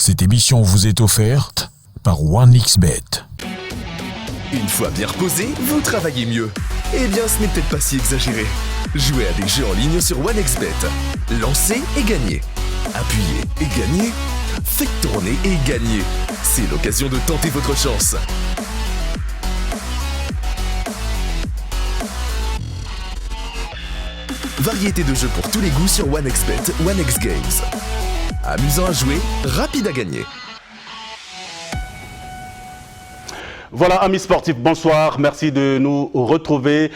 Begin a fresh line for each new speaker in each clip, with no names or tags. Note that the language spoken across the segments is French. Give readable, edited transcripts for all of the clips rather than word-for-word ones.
Cette émission vous est offerte par OneXBet.
Une fois bien reposé, vous travaillez mieux. Eh bien, ce n'est peut-être pas si exagéré. Jouez à des jeux en ligne sur OneXBet. Lancez et gagnez. Appuyez et gagnez. Faites tourner et gagnez. C'est l'occasion de tenter votre chance. Variété de jeux pour tous les goûts sur OneXBet, OneXGames. Amusant à jouer, rapide à gagner.
Voilà, amis sportifs, bonsoir. Merci de nous retrouver.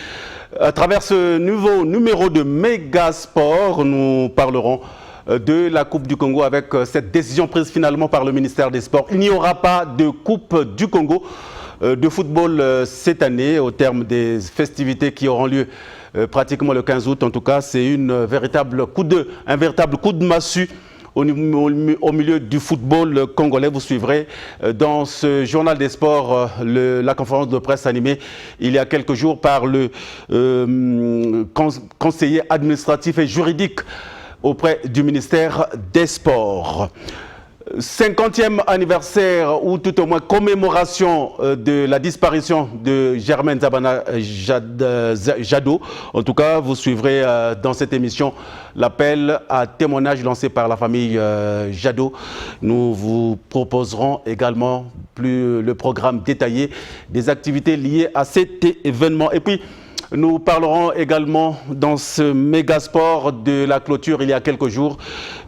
À travers ce nouveau numéro de Megasport, nous parlerons de la Coupe du Congo avec cette décision prise finalement par le ministère des Sports. Il n'y aura pas de Coupe du Congo de football cette année au terme des festivités qui auront lieu pratiquement le 15 août. En tout cas, c'est un véritable coup de massue au milieu du football congolais. Vous suivrez dans ce journal des sports la conférence de presse animée il y a quelques jours par le conseiller administratif et juridique auprès du ministère des Sports. 50e anniversaire ou tout au moins commémoration de la disparition de Germaine Zabana Jadot. En tout cas, vous suivrez dans cette émission l'appel à témoignage lancé par la famille Jadot. Nous vous proposerons également le programme détaillé des activités liées à cet événement. Et puis, nous parlerons également dans ce Mégasport de la clôture il y a quelques jours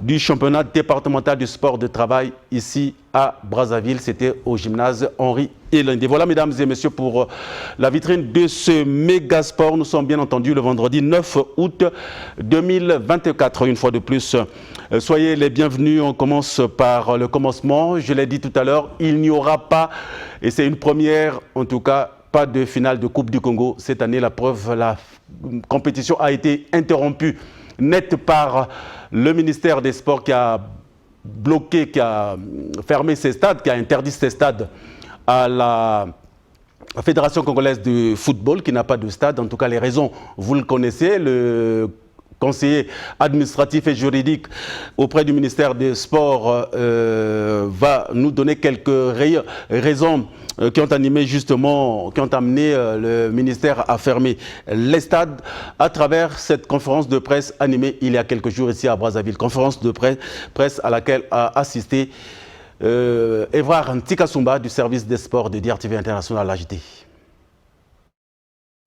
du championnat départemental du sport de travail ici à Brazzaville. C'était au gymnase Henri Elendé. Voilà, mesdames et messieurs, pour la vitrine de ce Mégasport. Nous sommes bien entendu le vendredi 9 août 2024. Une fois de plus, soyez les bienvenus. On commence par le commencement. Je l'ai dit tout à l'heure, il n'y aura pas, et c'est une première en tout cas, pas de finale de Coupe du Congo. Cette année, la preuve, la compétition a été interrompue net par le ministère des Sports qui a bloqué, qui a fermé ces stades, qui a interdit ces stades à la Fédération congolaise de football qui n'a pas de stade. En tout cas, les raisons, vous le connaissez. Le conseiller administratif et juridique auprès du ministère des Sports va nous donner quelques raisons qui ont animé justement, qui ont amené le ministère à fermer les stades à travers cette conférence de presse animée il y a quelques jours ici à Brazzaville. Conférence de presse à laquelle a assisté Évrard Ntikasumba du service des sports de DRTV International AGT.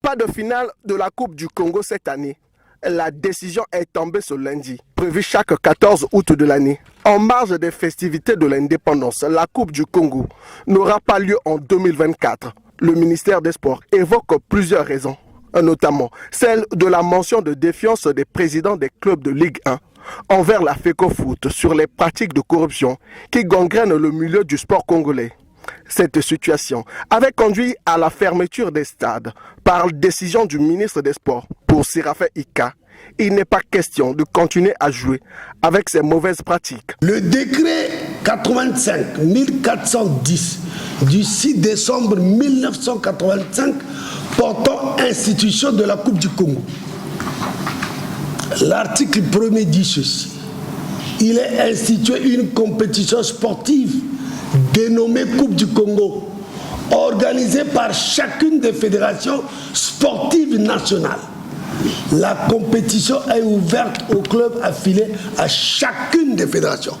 Pas de finale de la Coupe du Congo cette année. La décision est tombée ce lundi, prévue chaque 14 août de l'année. En marge des festivités de l'indépendance, la Coupe du Congo n'aura pas lieu en 2024. Le ministère des Sports évoque plusieurs raisons, notamment celle de la mention de défiance des présidents des clubs de Ligue 1 envers la FECOFOOT sur les pratiques de corruption qui gangrènent le milieu du sport congolais. Cette situation avait conduit à la fermeture des stades par décision du ministre des Sports. Pour Séraphin Ika, il n'est pas question de continuer à jouer avec ces mauvaises pratiques.
Le décret 85-1410 du 6 décembre 1985 portant institution de la Coupe du Congo. L'article 1er dit ceci. Il est institué une compétition sportive dénommée Coupe du Congo, organisée par chacune des fédérations sportives nationales. La compétition est ouverte aux clubs affiliés à chacune des fédérations.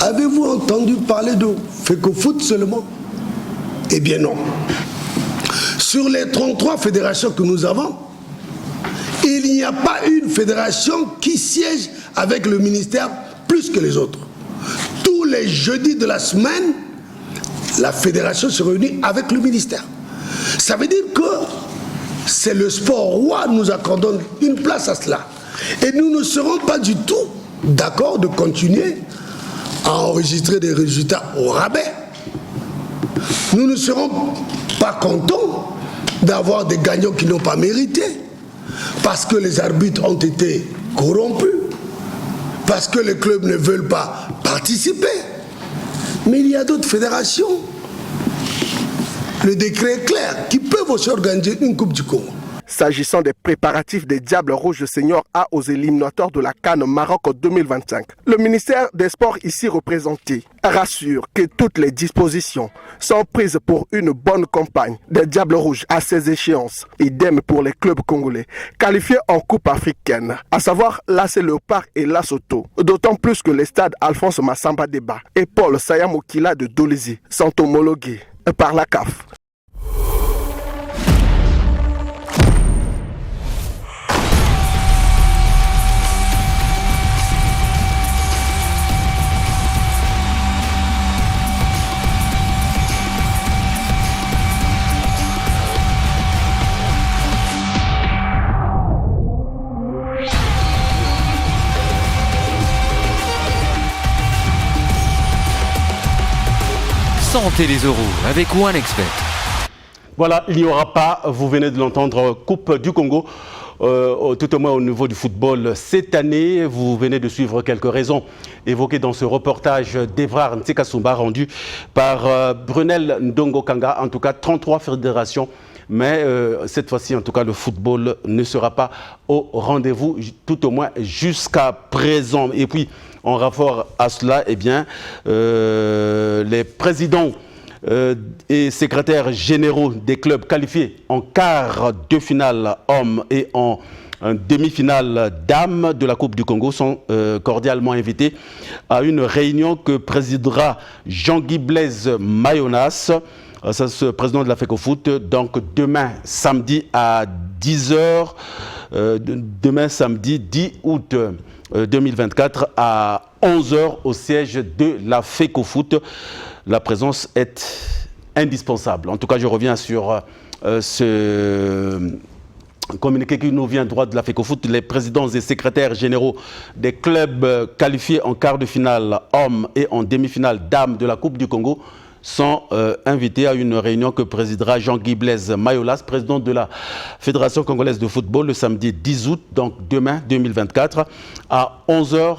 Avez-vous entendu parler de FECOFOOT seulement? Eh bien non. Sur les 33 fédérations que nous avons, il n'y a pas une fédération qui siège avec le ministère plus que les autres. Tous les jeudis de la semaine, la fédération se réunit avec le ministère. Ça veut dire que c'est le sport roi, nous accordons une place à cela. Et nous ne serons pas du tout d'accord de continuer à enregistrer des résultats au rabais. Nous ne serons pas contents d'avoir des gagnants qui n'ont pas mérité, parce que les arbitres ont été corrompus, parce que les clubs ne veulent pas participer. Mais il y a d'autres fédérations, le décret est clair, qui peuvent aussi organiser une Coupe du Congo.
S'agissant des préparatifs des Diables Rouges Seniors A aux éliminatoires de la CAN Maroc 2025, le ministère des Sports ici représenté rassure que toutes les dispositions sont prises pour une bonne campagne des Diables Rouges à ces échéances. Idem pour les clubs congolais qualifiés en Coupe africaine, à savoir l'AS Léopard et l'Asoto. D'autant plus que les stades Alphonse Massamba Deba et Paul Sayamokila de Dolizy sont homologués par la CAF.
Sentez les euros avec OneXBet.
Voilà, il n'y aura pas, vous venez de l'entendre, Coupe du Congo, tout au moins au niveau du football cette année. Vous venez de suivre quelques raisons évoquées dans ce reportage d'Evrar Ntikasumba rendu par Brunel Ndongo Kanga. En tout cas, 33 fédérations. Mais cette fois-ci, en tout cas, le football ne sera pas au rendez-vous, tout au moins jusqu'à présent. Et puis, en rapport à cela, eh bien, les présidents et secrétaires généraux des clubs qualifiés en quart de finale hommes et en demi-finale dames de la Coupe du Congo sont cordialement invités à une réunion que présidera Jean-Guy Blaise Mayonas, président de la FECOFOOT, donc demain samedi à 10h, demain samedi 10 août 2024 à 11h au siège de la FECOFOOT. La présence est indispensable. En tout cas, je reviens sur ce communiqué qui nous vient droit de la FECOFOOT. Les présidents et secrétaires généraux des clubs qualifiés en quart de finale hommes et en demi-finale dames de la Coupe du Congo sont invités à une réunion que présidera Jean-Guy Blaise Mayolas, président de la Fédération congolaise de football, le samedi 10 août, donc demain 2024, à 11h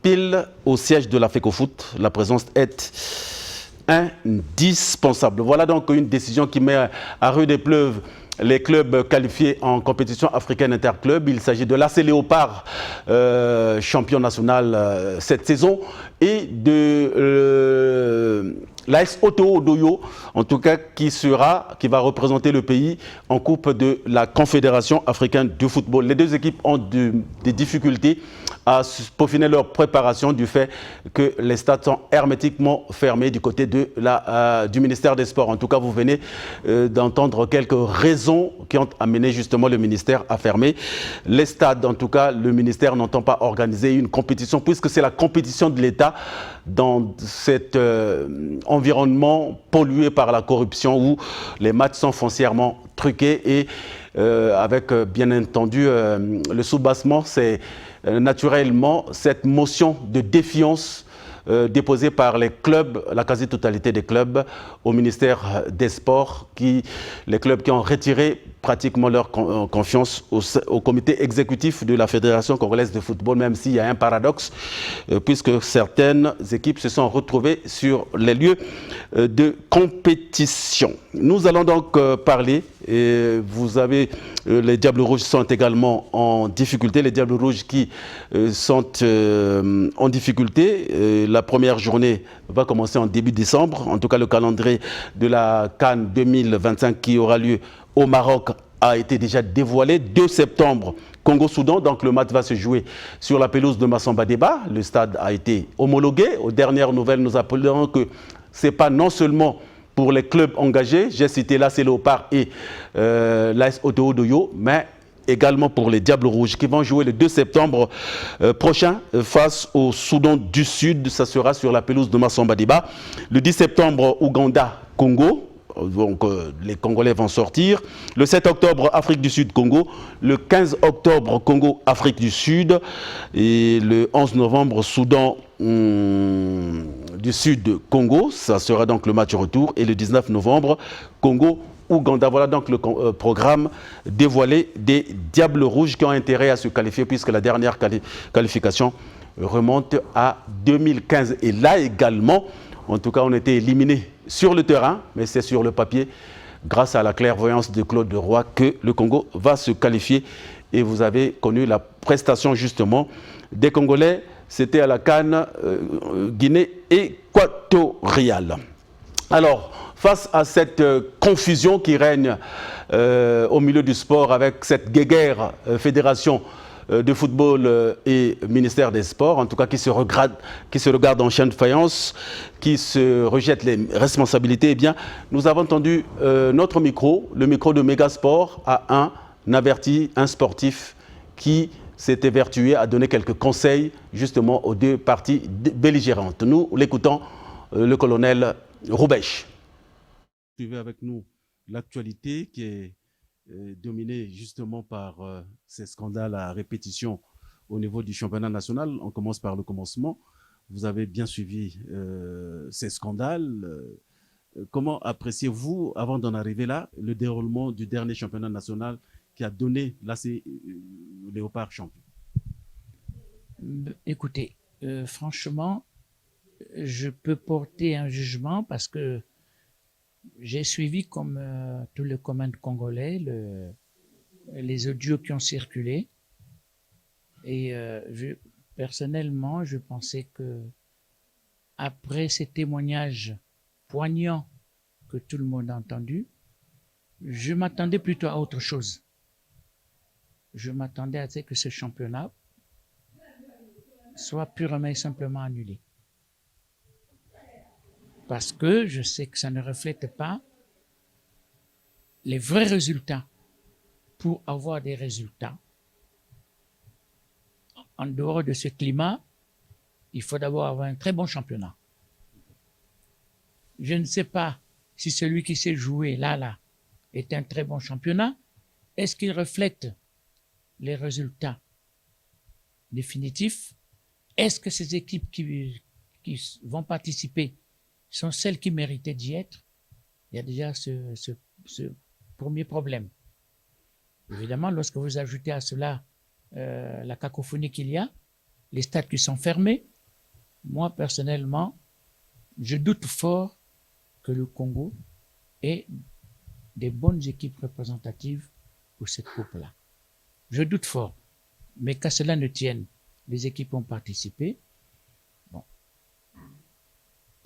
pile au siège de la FECOFOOT. La présence est indispensable. Voilà donc une décision qui met à rude épreuve les clubs qualifiés en compétition africaine interclub. Il s'agit de l'AS Léopard, champion national cette saison, et de l'AS Oto-Odoyo, en tout cas qui va représenter le pays en Coupe de la Confédération africaine du football. Les deux équipes ont des difficultés à peaufiner leur préparation du fait que les stades sont hermétiquement fermés du côté du ministère des Sports. En tout cas, vous venez d'entendre quelques raisons qui ont amené justement le ministère à fermer les stades. En tout cas, le ministère n'entend pas organiser une compétition puisque c'est la compétition de l'État dans cet environnement pollué par la corruption où les matchs sont foncièrement truqués et avec bien entendu le soubassement, c'est naturellement cette motion de défiance déposée par les clubs, la quasi-totalité des clubs, au ministère des Sports, les clubs qui ont retiré pratiquement leur confiance au comité exécutif de la Fédération congolaise de football, même s'il y a un paradoxe, puisque certaines équipes se sont retrouvées sur les lieux de compétition. Nous allons donc parler, et vous avez, les Diables Rouges sont également en difficulté, les Diables Rouges qui sont en difficulté. La première journée va commencer en début décembre. En tout cas, le calendrier de la CAN 2025 qui aura lieu au Maroc a été déjà dévoilé. 2 septembre, Congo-Soudan. Donc le match va se jouer sur la pelouse de Massamba Deba. Le stade a été homologué. Aux dernières nouvelles, nous appellerons que ce n'est pas non seulement pour les clubs engagés, j'ai cité l'AS Léopard et l'AS Oto-Odoyo, mais également pour les Diables Rouges qui vont jouer le 2 septembre prochain face au Soudan du Sud. Ça sera sur la pelouse de Massamba Deba. Le 10 septembre, Ouganda, Congo. Donc les Congolais vont sortir. Le 7 octobre, Afrique du Sud, Congo. Le 15 octobre, Congo, Afrique du Sud. Et le 11 novembre, Soudan du Sud, Congo. Ça sera donc le match retour. Et le 19 novembre, Congo, Ouganda. Voilà donc le programme dévoilé des Diables Rouges qui ont intérêt à se qualifier puisque la dernière qualification remonte à 2015. Et là également, en tout cas, on était éliminés sur le terrain, mais c'est sur le papier. grâce à la clairvoyance de Claude Roy, que le Congo va se qualifier. Et vous avez connu la prestation justement des Congolais. C'était à la CAN Guinée équatoriale. Alors, face à cette confusion qui règne au milieu du sport avec cette guéguerre fédération de football et ministère des Sports, en tout cas qui se regarde en chien de faïence, qui se rejette les responsabilités, eh bien, nous avons tendu notre micro, le micro de Megasport, à un averti, un sportif qui s'est évertué à donner quelques conseils justement aux deux parties belligérantes. Nous l'écoutons, le colonel Roubèche. Suivez avec nous l'actualité qui est dominée justement par ces scandales à répétition au niveau du championnat national. On commence par le commencement. Vous avez bien suivi ces scandales. Comment appréciez-vous, avant d'en arriver là, le déroulement du dernier championnat national qui a donné l'AC Léopard champion?
Écoutez, franchement, je peux porter un jugement parce que j'ai suivi comme tous les communs congolais les audios qui ont circulé et personnellement, je pensais que après ces témoignages poignants que tout le monde a entendus, je m'attendais plutôt à autre chose. Je m'attendais à ce que ce championnat soit purement et simplement annulé. Parce que je sais que ça ne reflète pas les vrais résultats. Pour avoir des résultats, en dehors de ce climat, il faut d'abord avoir un très bon championnat. Je ne sais pas si celui qui s'est joué là est un très bon championnat. Est-ce qu'il reflète les résultats définitifs? Est-ce que ces équipes qui vont participer sont celles qui méritaient d'y être? Il y a déjà ce premier problème. Évidemment, lorsque vous ajoutez à cela la cacophonie qu'il y a, les stades qui sont fermés, moi personnellement, je doute fort que le Congo ait des bonnes équipes représentatives pour cette coupe-là. Je doute fort, mais qu'à cela ne tienne, les équipes ont participé. Bon.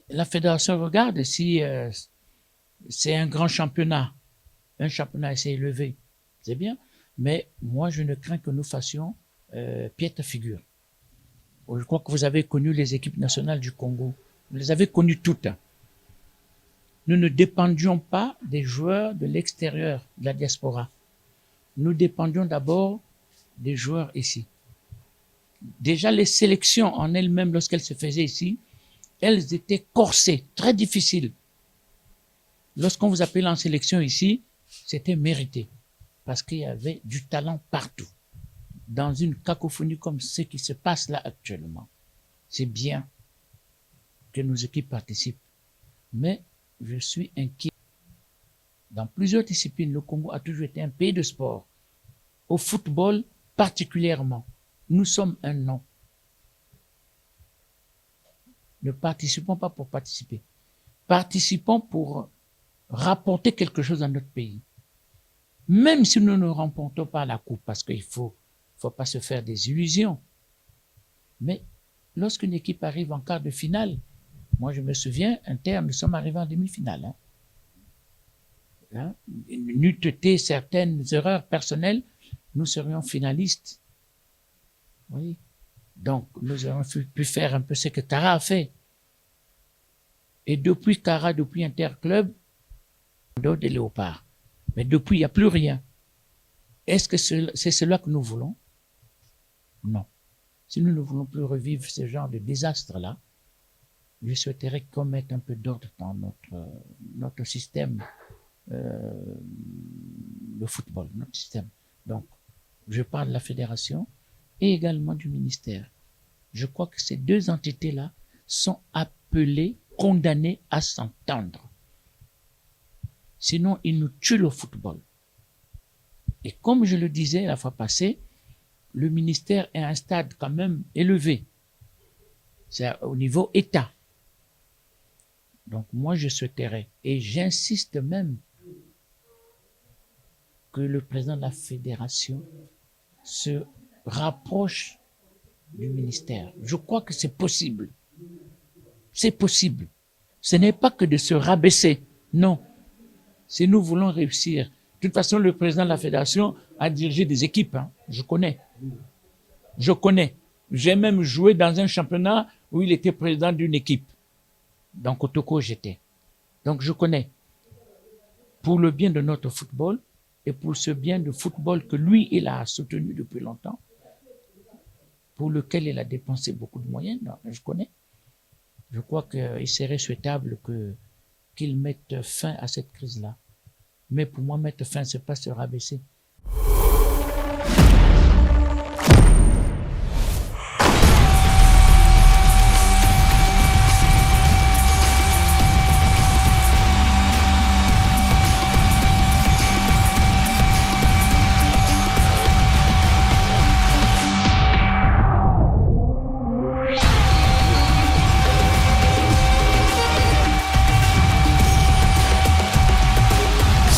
La fédération regarde si c'est un grand championnat, un championnat assez élevé, c'est bien, mais moi je ne crains que nous fassions piètre figure. Je crois que vous avez connu les équipes nationales du Congo, vous les avez connues toutes. Nous ne dépendions pas des joueurs de l'extérieur, de la diaspora. Nous dépendions d'abord des joueurs ici. Déjà les sélections en elles-mêmes, lorsqu'elles se faisaient ici, elles étaient corsées, très difficiles. Lorsqu'on vous appelait en sélection ici, c'était mérité, parce qu'il y avait du talent partout. Dans une cacophonie comme ce qui se passe là actuellement, c'est bien que nos équipes participent. Mais je suis inquiet. Dans plusieurs disciplines, le Congo a toujours été un pays de sport. Au football particulièrement, nous sommes un nom. Ne participons pas pour participer. Participons pour rapporter quelque chose à notre pays. Même si nous ne remportons pas la coupe, parce qu'il faut pas se faire des illusions. Mais lorsqu'une équipe arrive en quart de finale, moi je me souviens, Inter, nous sommes arrivés en demi-finale. N'eût été certaines erreurs personnelles, nous serions finalistes. Oui. Donc, nous aurions pu faire un peu ce que Cara a fait. Et depuis Cara, depuis Interclub, dehors des Léopards. Mais depuis, il n'y a plus rien. Est-ce que c'est cela que nous voulons? Non. Si nous ne voulons plus revivre ce genre de désastre-là, je souhaiterais qu'on mette un peu d'ordre dans notre système de football, notre système. Donc, je parle de la fédération et également du ministère. Je crois que ces deux entités-là sont appelées, condamnées à s'entendre. Sinon, ils nous tuent le football. Et comme je le disais la fois passée, le ministère est à un stade quand même élevé. C'est au niveau État. Donc moi, je souhaiterais, et j'insiste même que le président de la fédération se rapproche du ministère. Je crois que c'est possible. C'est possible. Ce n'est pas que de se rabaisser. Non. Si nous voulons réussir. De toute façon, le président de la fédération a dirigé des équipes. Hein. Je connais. J'ai même joué dans un championnat où il était président d'une équipe. Dans Kotoko, j'étais. Donc, je connais. Pour le bien de notre football et pour ce bien de football que lui, il a soutenu depuis longtemps, pour lequel il a dépensé beaucoup de moyens, non, je connais. Je crois qu'il serait souhaitable qu'il mette fin à cette crise-là. Mais pour moi, mettre fin, c'est pas se rabaisser.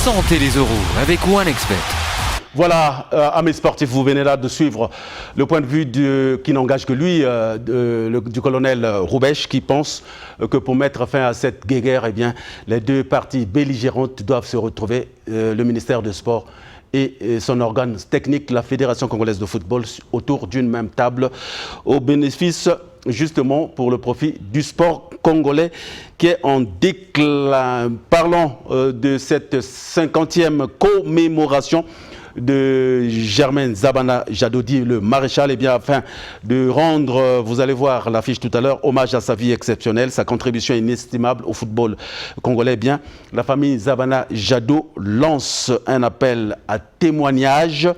Sentez les euros avec OneXBet.
Voilà, amis sportifs, vous venez là de suivre le point de vue qui n'engage que lui, du colonel Roubèche, qui pense que pour mettre fin à cette guéguerre, eh bien, les deux parties belligérantes doivent se retrouver, le ministère des Sports et son organe technique, la Fédération congolaise de football, autour d'une même table, au bénéfice justement pour le profit du sport congolais qui est en déclin. Parlons de cette 50e commémoration de Germain Zabana Jadodi, le maréchal, et bien afin de rendre, vous allez voir l'affiche tout à l'heure, hommage à sa vie exceptionnelle, sa contribution inestimable au football congolais, eh bien la famille Zabana Jado lance un appel à témoignage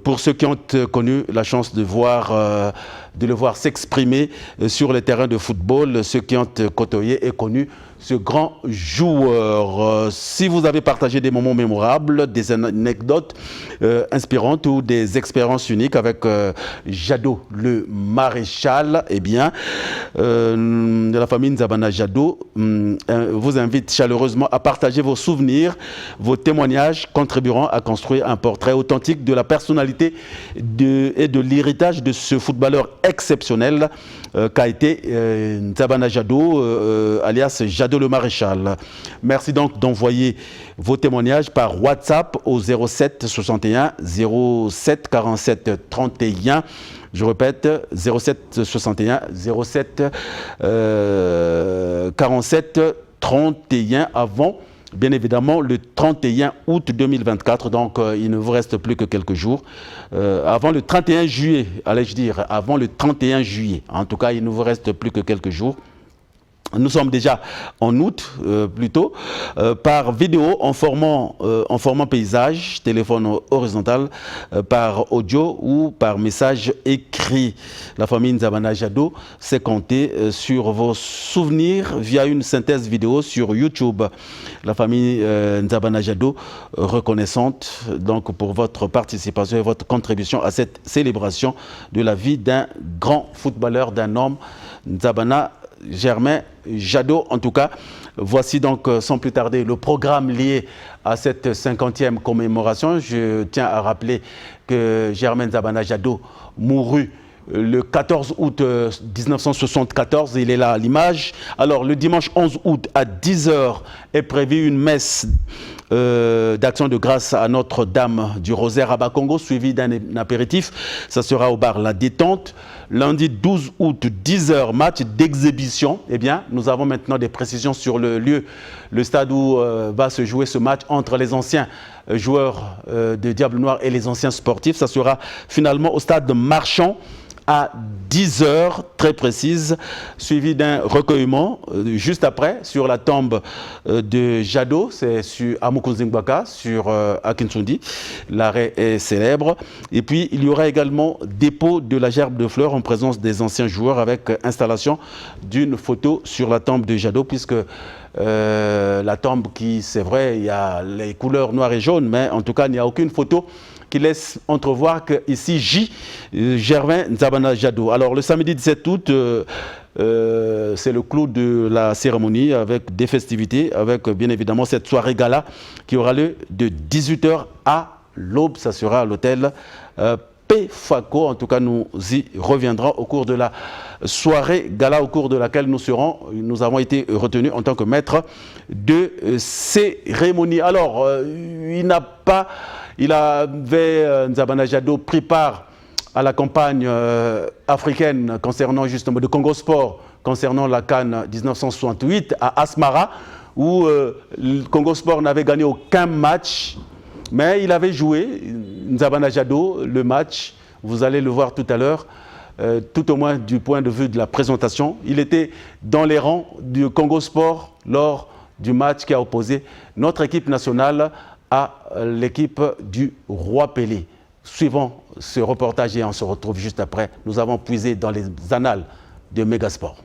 pour ceux qui ont connu la chance de le voir s'exprimer sur les terrains de football, ceux qui ont côtoyé et connu ce grand joueur. Si vous avez partagé des moments mémorables, des anecdotes inspirantes ou des expériences uniques avec Jado, le maréchal, eh bien, la famille Nzabana Jado vous invite chaleureusement à partager vos souvenirs, vos témoignages contribueront à construire un portrait authentique de la personnalité et de l'héritage de ce footballeur exceptionnel qu'a été Nzabana Jado, alias Jado le maréchal. Merci donc d'envoyer vos témoignages par WhatsApp au 07 61 07 47 31. Je répète, 07 61 07 47 31 avant, bien évidemment, le 31 août 2024. Donc, il ne vous reste plus que quelques jours. Avant le 31 juillet, allais-je dire, avant le 31 juillet. En tout cas, il ne vous reste plus que quelques jours. Nous sommes déjà en août, plutôt, par vidéo en format paysage, téléphone horizontal, par audio ou par message écrit. La famille Nzabana Jado s'est comptée sur vos souvenirs via une synthèse vidéo sur YouTube. La famille Nzabana Jado reconnaissante donc pour votre participation et votre contribution à cette célébration de la vie d'un grand footballeur, d'un homme, Nzabana Germain Jado. En tout cas, voici donc sans plus tarder le programme lié à cette 50e commémoration. Je tiens à rappeler que Germain Nzabana Jado mourut le 14 août 1974, il est là à l'image. Alors le dimanche 11 août à 10h est prévue une messe d'action de grâce à Notre-Dame du Rosaire à Bakongo, suivi d'un apéritif. Ça sera au bar La Détente. Lundi 12 août, 10h, match d'exhibition. Eh bien, nous avons maintenant des précisions sur le lieu, le stade où va se jouer ce match entre les anciens joueurs de Diable Noir et les anciens sportifs. Ça sera finalement au stade de Marchand à 10h, très précise, suivi d'un recueillement juste après sur la tombe de Jado, c'est à Mukunzingbaka, sur Akinsundi. L'arrêt est célèbre. Et puis, il y aura également dépôt de la gerbe de fleurs en présence des anciens joueurs avec installation d'une photo sur la tombe de Jado, puisque la tombe qui, c'est vrai, il y a les couleurs noires et jaunes, mais en tout cas, il n'y a aucune photo qui laisse entrevoir qu'ici J. Germain Nzabana Jado. Alors le samedi 17 août, c'est le clou de la cérémonie avec des festivités, avec bien évidemment cette soirée gala qui aura lieu de 18h à l'aube, ça sera à l'hôtel P-Faco. En tout cas, nous y reviendrons au cours de la soirée gala, au cours de laquelle nous avons été retenus en tant que maître de cérémonie. Alors, Nzabana Jado pris part à la campagne africaine concernant justement de Congo Sport, concernant la CAN 1968 à Asmara, où le Congo Sport n'avait gagné aucun match, mais il avait joué, Nzabana Jado, le match, vous allez le voir tout à l'heure, tout au moins du point de vue de la présentation. Il était dans les rangs du Congo Sport lors du match qui a opposé notre équipe nationale à l'équipe du Roi Pelé. Suivons ce reportage et on se retrouve juste après. Nous avons puisé dans les annales de Megasport.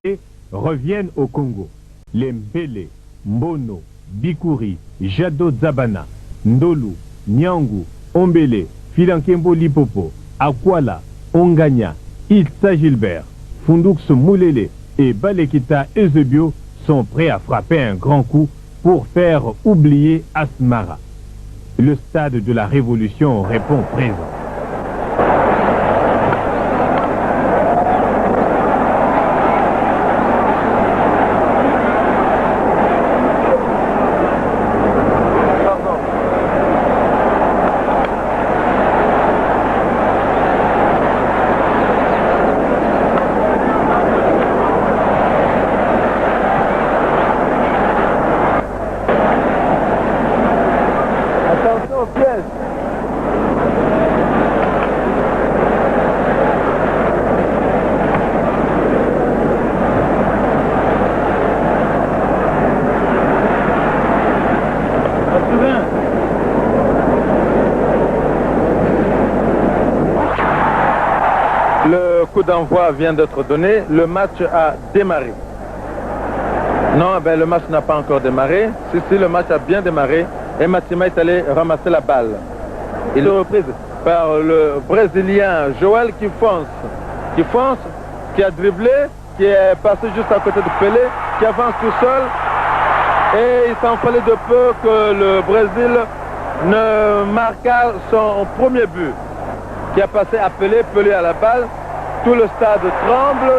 Et reviennent au Congo. Les Mbele, Mbono, Bikuri, Jado Zabana, Ndolu, Nyangu, Ombele, Filankembo Lipopo, Akwala, Onganya, Ilsa Gilbert, Fundux Moulele et Balekita Ezebio sont prêts à frapper un grand coup pour faire oublier Asmara. Le stade de la Révolution répond présent.
Le coup d'envoi vient d'être donné, le match a démarré. Non, le match n'a pas encore démarré. Si, le match a bien démarré et Matima est allé ramasser la balle. Il est reprise par le Brésilien Joël qui fonce, qui a dribblé, qui est passé juste à côté de Pelé, qui avance tout seul. Et il s'en fallait de peu que le Brésil ne marqua son premier but, qui a passé à Pelé, Pelé à la balle. Tout le stade tremble,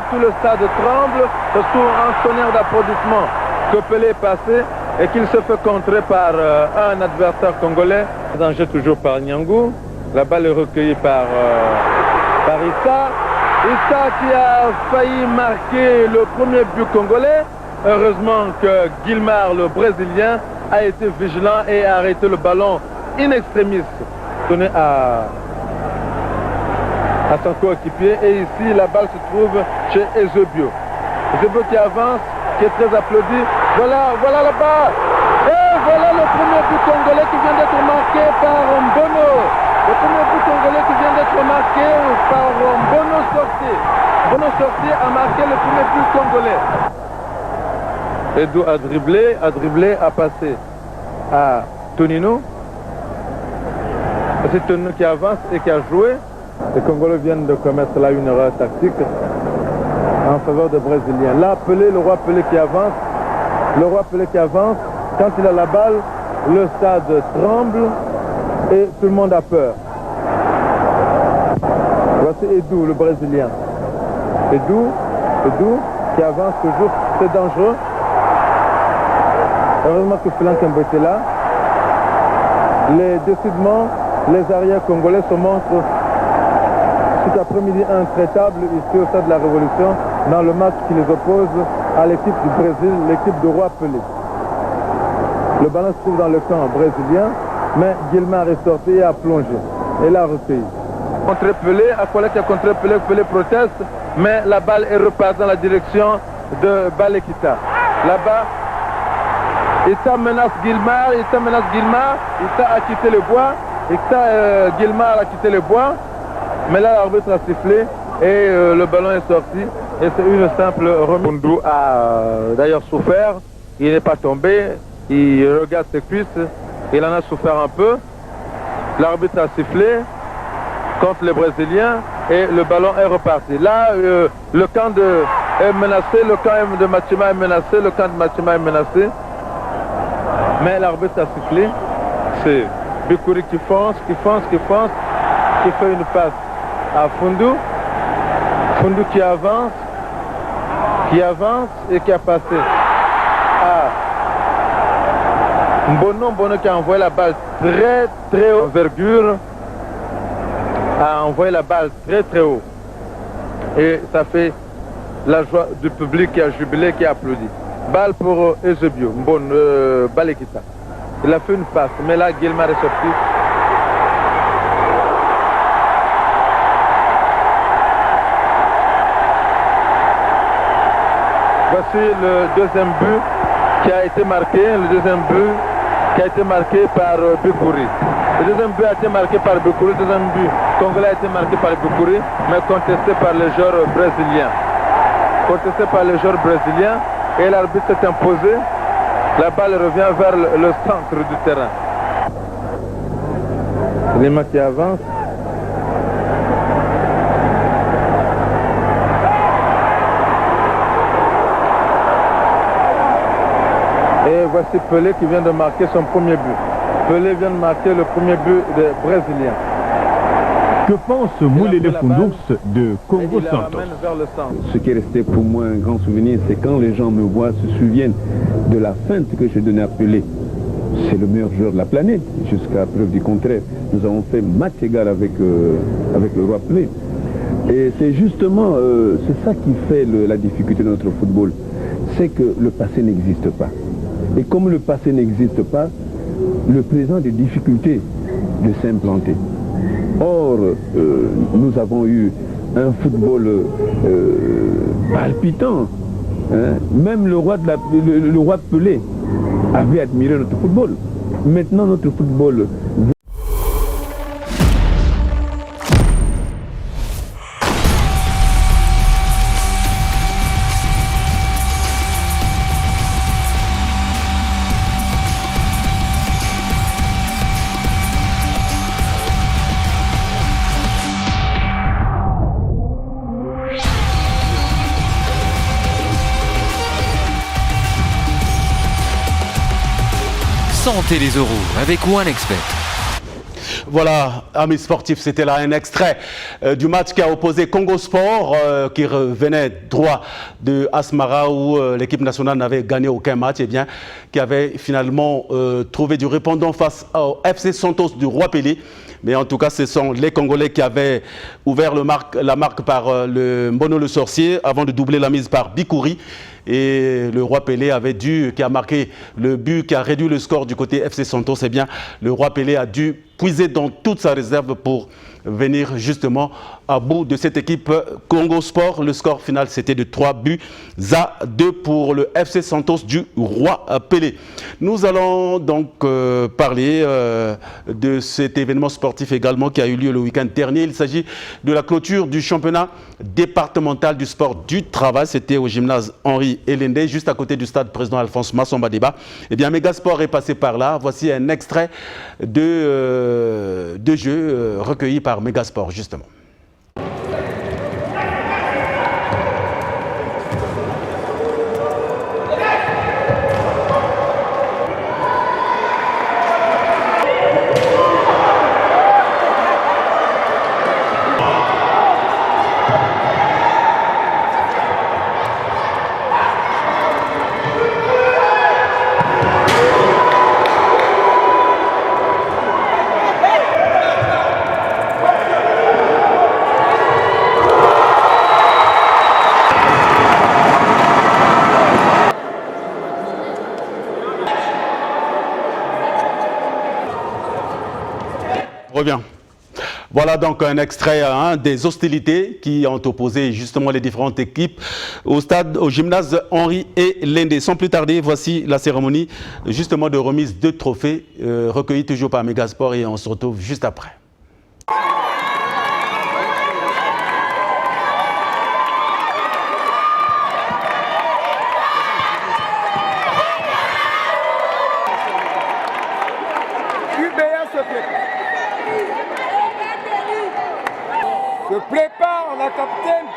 surtout un tonnerre d'applaudissements que Pelé est passé et qu'il se fait contrer par un adversaire congolais. Danger toujours par Nyangu. La balle est recueillie par Issa. Issa qui a failli marquer le premier but congolais. Heureusement que Gilmar, le Brésilien, a été vigilant et a arrêté le ballon in extremis donné à son coéquipier. Et ici, la balle se trouve chez Ezebio. Ezebio qui avance, qui est très applaudi. Voilà la balle. Et voilà le premier but congolais qui vient d'être marqué par Mbono. Le premier but congolais qui vient d'être marqué par Mbono sorti. Mbono sorti a marqué le premier but congolais. Edu a dribblé, a passé à Tonino. C'est Tonino qui avance et qui a joué. Les Congolais viennent de commettre là une erreur tactique en faveur des Brésiliens. Là, Pelé, le roi Pelé qui avance. Le roi Pelé qui avance. Quand il a la balle, le stade tremble et tout le monde a peur. Voici Edu, le Brésilien. Edu qui avance toujours. C'est dangereux. Heureusement que Filankembo était là. Décidément, les arrières congolais se montrent cet après-midi intraitable ici au stade de la Révolution dans le match qui les oppose à l'équipe du Brésil, l'équipe de Roi Pelé. Le ballon se trouve dans le camp brésilien, mais Gilmar est sorti et a plongé et l'a recueilli. Contre Pelé, Akwala qui a contre Pelé, Pelé proteste, mais la balle est repartie dans la direction de Balekita. Là-bas, Issa menace Gilmar, Issa a quitté le bois, Gilmar a quitté le bois. Mais là, l'arbitre a sifflé et le ballon est sorti. Et c'est une simple remise. Koundou a d'ailleurs souffert. Il n'est pas tombé. Il regarde ses cuisses. Il en a souffert un peu. L'arbitre a sifflé contre les Brésiliens et le ballon est reparti. Là, le camp est menacé. Le camp de Matima est menacé. Le camp de Matima est menacé. Mais l'arbitre a sifflé. C'est Bikouri qui fonce, qui fait une passe à Fundu. Fundu qui avance et qui a passé à Mbono qui a envoyé la balle très haut, envergure, a envoyé la balle très haut. Et ça fait la joie du public qui a jubilé, qui a applaudi. Balle pour Eusebio, Balekita. Il a fait une passe, mais là, Guillemar est sorti. Voici le deuxième but qui a été marqué, par Bikouri. Le deuxième but a été marqué par Bikouri, le deuxième but congolais a été marqué par Bikouri, mais contesté par les joueurs brésiliens. Et l'arbitre s'est imposé. La balle revient vers le centre du terrain. Lima qui avance. Et voici Pelé qui vient de marquer son premier but. Pelé vient de marquer le premier but des Brésiliens.
Que pense Moulele Foundours de Congo Santos?
Ce qui est resté pour moi un grand souvenir, c'est quand les gens me voient, se souviennent de la feinte que j'ai donnée à Pelé. C'est le meilleur joueur de la planète, jusqu'à preuve du contraire. Nous avons fait match égal avec le roi Pelé. Et c'est justement, c'est ça qui fait la difficulté de notre football. C'est que le passé n'existe pas. Et comme le passé n'existe pas, le présent a des difficultés de s'implanter. Or, nous avons eu un football palpitant. Hein. Même le roi Pelé avait admiré notre football. Maintenant, notre football...
Sentez les euros avec OneXBet.
Voilà, amis sportifs, c'était là un extrait du match qui a opposé Congo Sport, qui revenait droit de Asmara où l'équipe nationale n'avait gagné aucun match, et bien qui avait finalement trouvé du répondant face au FC Santos du Roi Pelé. Mais en tout cas, ce sont les Congolais qui avaient ouvert la marque par le Mbono le Sorcier avant de doubler la mise par Bikouri. Et le Roi Pelé qui a marqué le but qui a réduit le score du côté FC Santos. Eh bien, le Roi Pelé a dû puiser dans toute sa réserve pour venir justement à bout de cette équipe Congo Sport. Le score final, c'était de 3-2 pour le FC Santos du Roi Pelé. Nous allons donc parler de cet événement sportif également qui a eu lieu le week-end dernier. Il s'agit de la clôture du championnat départemental du sport du travail. C'était au gymnase Henri Elende, juste à côté du stade président Alphonse Massomba Débat. Eh bien, Megasport est passé par là. Voici un extrait de jeu recueilli par Megasport, justement. Revient. Voilà donc un extrait des hostilités qui ont opposé justement les différentes équipes au gymnase Henri Elende. Sans plus tarder, voici la cérémonie justement de remise de trophées recueillis toujours par Megasport et on se retrouve juste après.
Se prépare, la capitaine.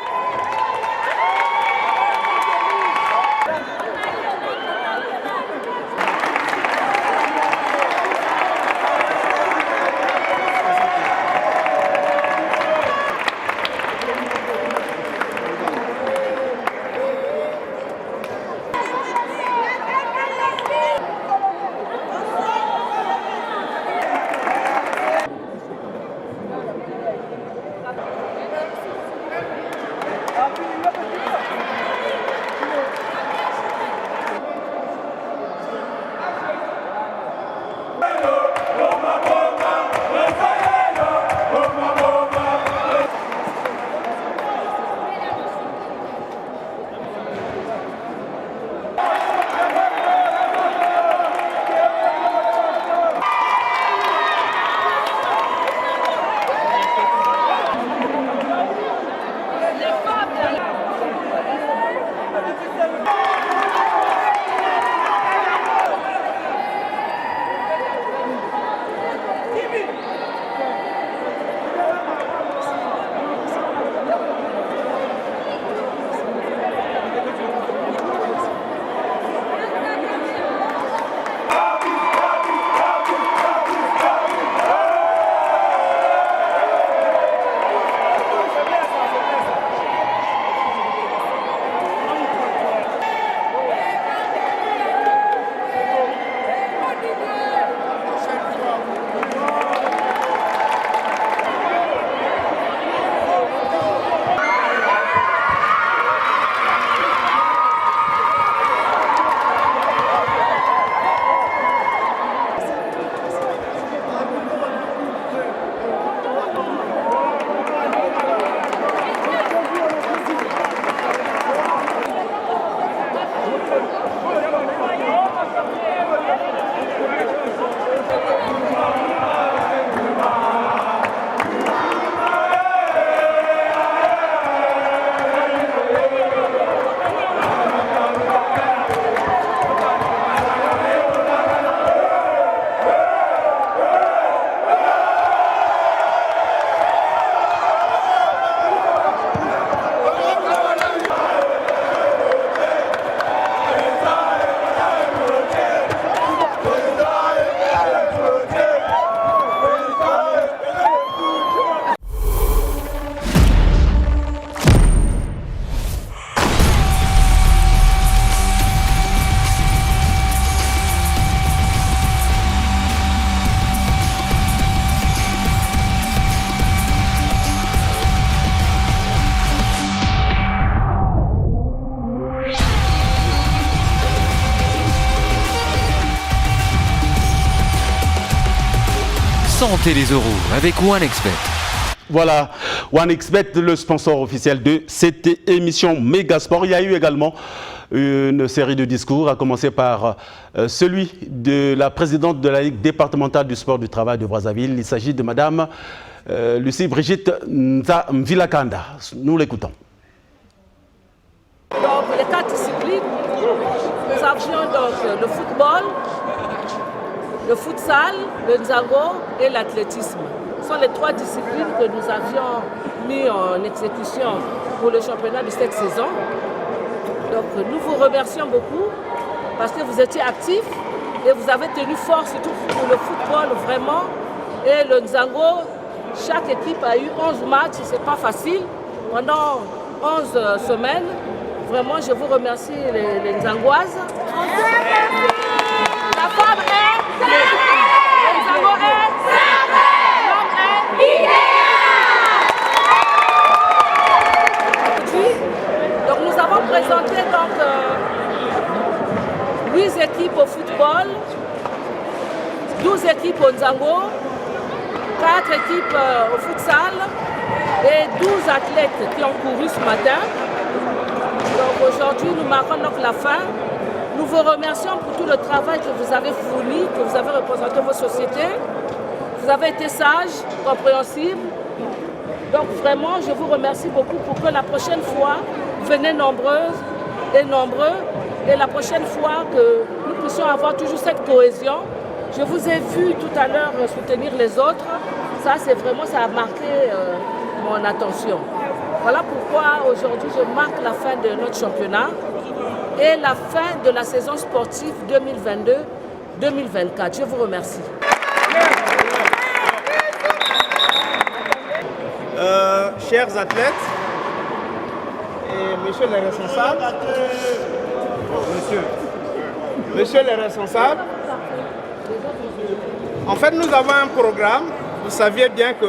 Sentez les euros avec OneXBet.
Voilà, OneXBet, le sponsor officiel de cette émission Mégasport. Il y a eu également une série de discours, à commencer par celui de la présidente de la Ligue départementale du sport du travail de Brazzaville. Il s'agit de Madame Lucie Brigitte Mvilakanda. Nous l'écoutons.
Donc, les 4 disciplines, nous avions donc le football, le futsal, le nzango et l'athlétisme. Ce sont les 3 disciplines que nous avions mis en exécution pour le championnat de cette saison. Donc nous vous remercions beaucoup parce que vous étiez actifs et vous avez tenu fort, surtout pour le football vraiment. Et le nzango, chaque équipe a eu 11 matchs, ce n'est pas facile, pendant 11 semaines. Vraiment, je vous remercie les nzangoises. La femme est le nzango est l'homme est idéal. Donc nous avons présenté donc 8 équipes au football, 12 équipes au nzango, 4 équipes au futsal et 12 athlètes qui ont couru ce matin. Donc aujourd'hui, nous marquons donc la fin. Nous vous remercions pour tout le travail que vous avez fourni, que vous avez représenté vos sociétés. Vous avez été sages, compréhensibles. Donc vraiment, je vous remercie beaucoup pour que la prochaine fois, venez nombreuses et nombreux. Et la prochaine fois que nous puissions avoir toujours cette cohésion. Je vous ai vu tout à l'heure soutenir les autres. Ça, c'est vraiment, ça a marqué mon attention. Voilà pourquoi aujourd'hui, je marque la fin de notre championnat et la fin de la saison sportive 2022-2024. Je vous remercie.
Chers athlètes et messieurs les responsables, messieurs les responsables, en fait, nous avons un programme. Vous saviez bien que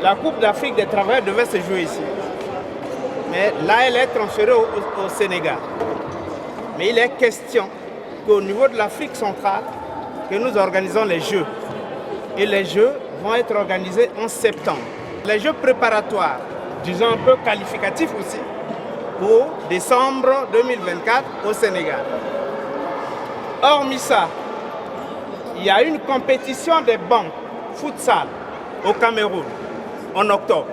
la Coupe d'Afrique des travailleurs devait se jouer ici. Mais là, elle est transférée au Sénégal. Mais il est question qu'au niveau de l'Afrique centrale, que nous organisons les Jeux. Et les Jeux vont être organisés en septembre. Les Jeux préparatoires, disons un peu qualificatifs aussi, pour décembre 2024 au Sénégal. Hormis ça, il y a une compétition des banques futsal au Cameroun en octobre.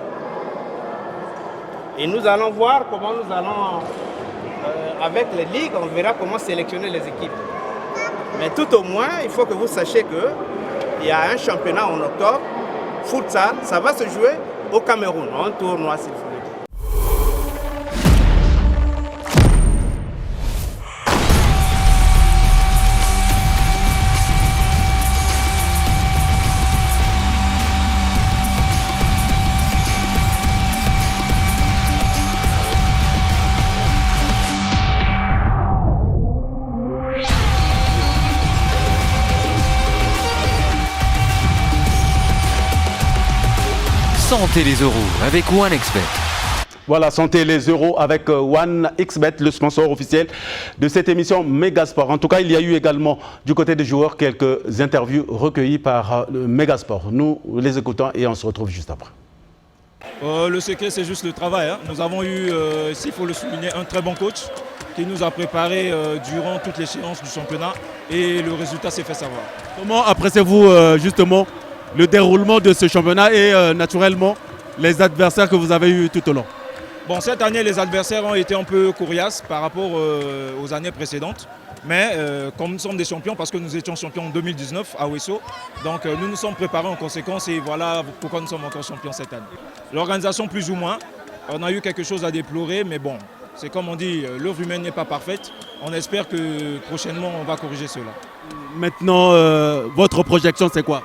Et nous allons voir comment nous allons, avec les ligues, on verra comment sélectionner les équipes. Mais tout au moins, il faut que vous sachiez qu'il y a un championnat en octobre, futsal, ça va se jouer au Cameroun, un tournoi s'il vous plaît.
Sentez les euros avec OneXBet.
Voilà, sentez les euros avec OneXBet, le sponsor officiel de cette émission Mégasport. En tout cas, il y a eu également du côté des joueurs quelques interviews recueillies par Mégasport. Nous les écoutons et on se retrouve juste après.
Le secret, c'est juste le travail. Nous avons eu, s'il faut le souligner, un très bon coach qui nous a préparé durant toutes les séances du championnat et le résultat s'est fait savoir.
Comment appréciez-vous justement le déroulement de ce championnat et naturellement les adversaires que vous avez eus tout au long?
Bon, cette année, les adversaires ont été un peu coriaces par rapport aux années précédentes. Mais comme nous sommes des champions, parce que nous étions champions en 2019 à Ouesso, donc nous nous sommes préparés en conséquence et voilà pourquoi nous sommes encore champions cette année. L'organisation plus ou moins, on a eu quelque chose à déplorer, mais bon, c'est comme on dit, l'œuvre humaine n'est pas parfaite. On espère que prochainement on va corriger cela.
Maintenant, votre projection c'est quoi?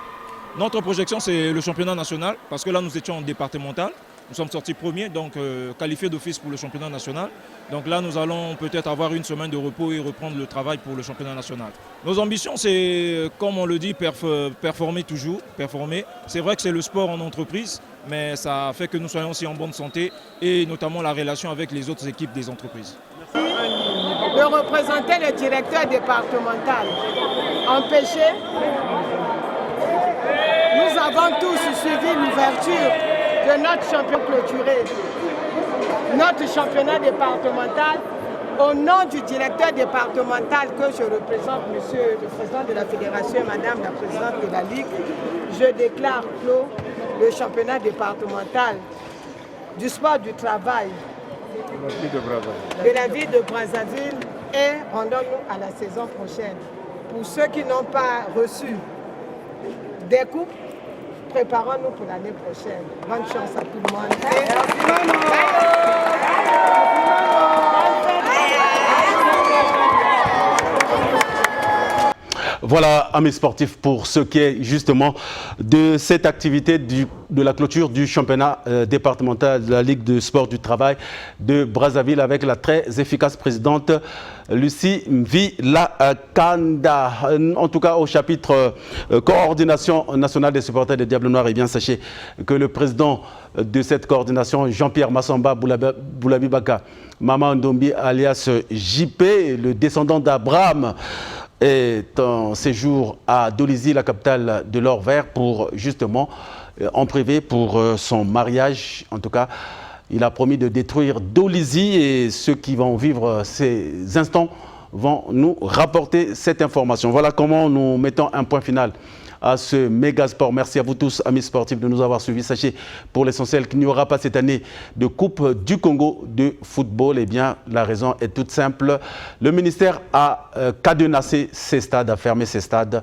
Notre projection c'est le championnat national, parce que là nous étions en départemental. Nous sommes sortis premiers, donc qualifiés d'office pour le championnat national. Donc là, nous allons peut-être avoir une semaine de repos et reprendre le travail pour le championnat national. Nos ambitions, c'est, comme on le dit, performer toujours, performer. C'est vrai que c'est le sport en entreprise, mais ça fait que nous soyons aussi en bonne santé et notamment la relation avec les autres équipes des entreprises.
De représenter le directeur départemental empêché, nous avons tous suivi l'ouverture de notre champion clôturé, notre championnat départemental, au nom du directeur départemental que je représente, monsieur le président de la fédération et madame la présidente de la Ligue, je déclare clos le championnat départemental du sport du travail de la ville de Brazzaville et rendons-nous à la saison prochaine. Pour ceux qui n'ont pas reçu des coupes, préparons-nous pour l'année prochaine. Bonne chance à tout le monde.
Voilà, amis sportifs, pour ce qui est justement de cette activité de la clôture du championnat départemental de la Ligue de sport du travail de Brazzaville avec la très efficace présidente Lucie Mvilakanda. En tout cas, au chapitre coordination nationale des supporters des Diables Noirs, et bien sachez que le président de cette coordination, Jean-Pierre Massamba Boulabi Baka, Maman Ndombi alias JP, le descendant d'Abraham, est en séjour à Dolisie, la capitale de l'or vert, pour justement, en privé, pour son mariage. En tout cas, il a promis de détruire Dolisie et ceux qui vont vivre ces instants vont nous rapporter cette information. Voilà comment nous mettons un point final à ce méga sport. Merci à vous tous, amis sportifs, de nous avoir suivis. Sachez, pour l'essentiel, qu'il n'y aura pas cette année de Coupe du Congo de football. Eh bien, la raison est toute simple. Le ministère a cadenassé ses stades, a fermé ses stades,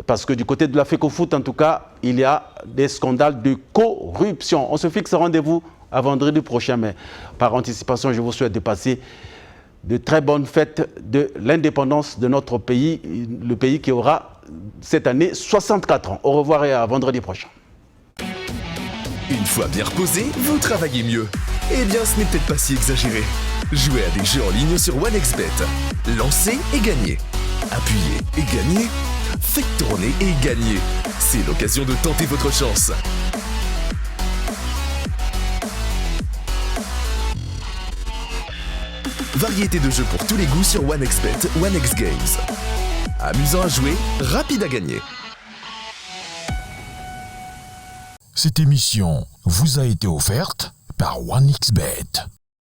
parce que du côté de la FECOFOOT, en tout cas, il y a des scandales de corruption. On se fixe rendez-vous à vendredi prochain, mais par anticipation, je vous souhaite de passer de très bonnes fêtes de l'indépendance de notre pays, le pays qui aura cette année 64 ans. Au revoir et à vendredi prochain.
Une fois bien reposé, vous travaillez mieux. Eh bien, ce n'est peut-être pas si exagéré. Jouez à des jeux en ligne sur OneXBet. Lancez et gagnez. Appuyez et gagnez. Faites tourner et gagnez. C'est l'occasion de tenter votre chance. Variété de jeux pour tous les goûts sur OneXBet, OneXGames. Amusant à jouer, rapide à gagner.
Cette émission vous a été offerte par OneXBet.